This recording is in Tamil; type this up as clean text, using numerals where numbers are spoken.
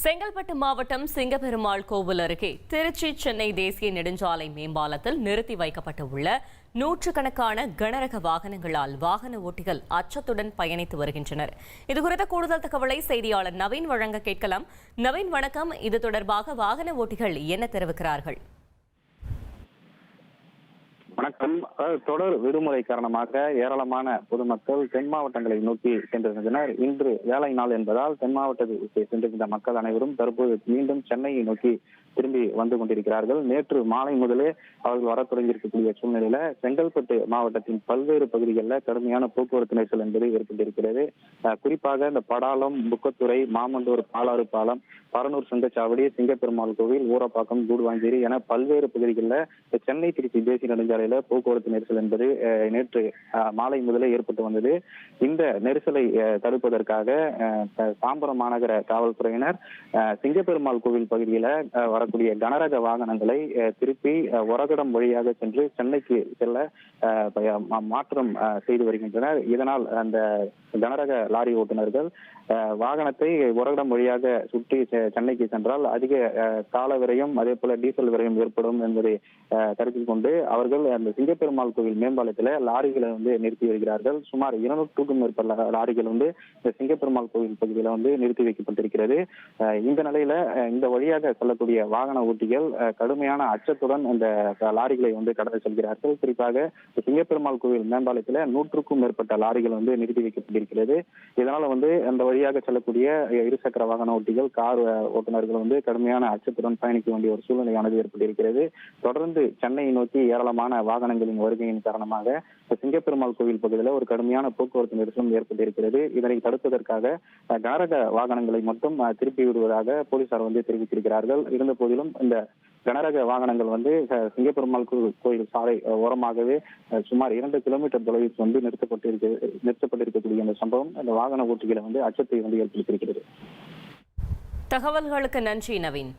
செங்கல்பட்டு மாவட்டம் சிங்கப்பெருமாள் கோவில் அருகே திருச்சி சென்னை தேசிய நெடுஞ்சாலை மேம்பாலத்தில் நிறுத்தி வைக்கப்பட்டுள்ள நூற்றுக்கணக்கான கனரக வாகனங்களால் வாகன ஓட்டிகள் அச்சத்துடன் பயணித்து வருகின்றனர். இதுகுறித்த கூடுதல் தகவலை செய்தியாளர் நவீன் வழங்க கேட்கலாம். நவீன், வணக்கம். இது தொடர்பாக வாகன ஓட்டிகள் என்ன தெரிவிக்கிறார்கள்? வணக்கம். தொடர் விடுமுறை காரணமாக ஏராளமான பொதுமக்கள் தென் மாவட்டங்களை நோக்கி சென்றிருந்தனர். இன்று வேலை நாள் என்பதால் தென் மாவட்டத்தை சென்றிருந்த மக்கள் அனைவரும் தற்போது மீண்டும் சென்னையை நோக்கி திரும்பி வந்து கொண்டிருக்கிறார்கள். நேற்று மாலை முதலே அவர்கள் வர தொடங்கியிருக்கக்கூடிய சூழ்நிலையில செங்கல்பட்டு மாவட்டத்தின் பல்வேறு பகுதிகளில் கடுமையான போக்குவரத்து நெரிசல் என்பது ஏற்பட்டிருக்கிறது. குறிப்பாக இந்த படாலம், புக்கத்துறை, மாமண்டூர், பாலாறு பாலம், பரனூர் சுங்கச்சாவடி, சிங்கப்பெருமாள் கோவில், ஊரப்பாக்கம், கூடுவாஞ்சேரி என பல்வேறு பகுதிகளில் சென்னை திருச்சி தேசிய நெடுஞ்சாலையில போக்குவரத்து நெரிசல் என்பது நேற்று மாலை முதலே ஏற்பட்டு வந்தது. இந்த நெரிசலை தடுப்பதற்காக தாம்பரம் மாநகர காவல்துறையினர் சிங்கப்பெருமாள் கோவில் பகுதியில வரக்கூடிய கனரக வாகனங்களை திருப்பி ஒரகடம் வழியாக சென்று சென்னைக்கு செல்ல மாற்றம் செய்து வருகின்றனர். இதனால் அந்த கனரக லாரி ஓட்டுநர்கள் வாகனத்தை ஒரகடம் வழியாக சுற்றி சென்னைக்கு சென்றால் அதிக கால விரயம், அதே போல டீசல் விரயம் ஏற்படும் என்பதை கருத்தில் கொண்டு அவர்கள் அந்த சிங்கப்பெருமாள் கோவில் மேம்பாலத்தில் லாரிகளை நிறுத்தி வருகிறார்கள். சுமார் 200க்கும் மேற்பட்ட லாரிகள் இந்த சிங்கப்பெருமாள் கோவில் பகுதியில் நிறுத்தி வைக்கப்பட்டிருக்கிறது. இந்த நிலையில இந்த வழியாக செல்லக்கூடிய வாகன ஓட்டிகள் கடுமையான அச்சத்துடன் இந்த லாரிகளை கடந்து செல்கிறார்கள். குறிப்பாக சிங்கப்பெருமாள் கோவில் மேம்பாலத்தில் 100க்கும் மேற்பட்ட லாரிகள் நிறுத்தி வைக்கப்பட்டிருக்கிறது. இதனால அந்த வழியாக செல்லக்கூடிய இருசக்கர வாகன ஓட்டிகள், கார் ஓட்டுநர்கள் கடுமையான அச்சத்துடன் பயணிக்க வேண்டிய ஒரு சூழ்நிலையானது ஏற்பட்டிருக்கிறது. தொடர்ந்து சென்னையை நோக்கி ஏராளமான வாகனங்களின் வருகையின் காரணமாக சிங்கப்பெருமாள் கோவில் பகுதியில் ஒரு கடுமையான போக்குவரத்து நெரிசலும் ஏற்பட்டிருக்கிறது. இதனை தடுப்பதற்காக கனரக வாகனங்களை மட்டும் திருப்பி விடுவதாக போலீசார் தெரிவித்திருக்கிறார்கள். இருந்த போதிலும் இந்த கனரக வாகனங்கள் சிங்கப்பெருமாள் கோயில் சாலை ஓரமாகவே சுமார் 2 கிலோமீட்டர் தொலைவில் நிறுத்தப்பட்டிருக்கக்கூடிய இந்த சம்பவம் அந்த வாகன ஓட்டிகளை அச்சத்தை ஏற்படுத்தியிருக்கிறது. தகவல்களுக்கு நன்றி நவீன்.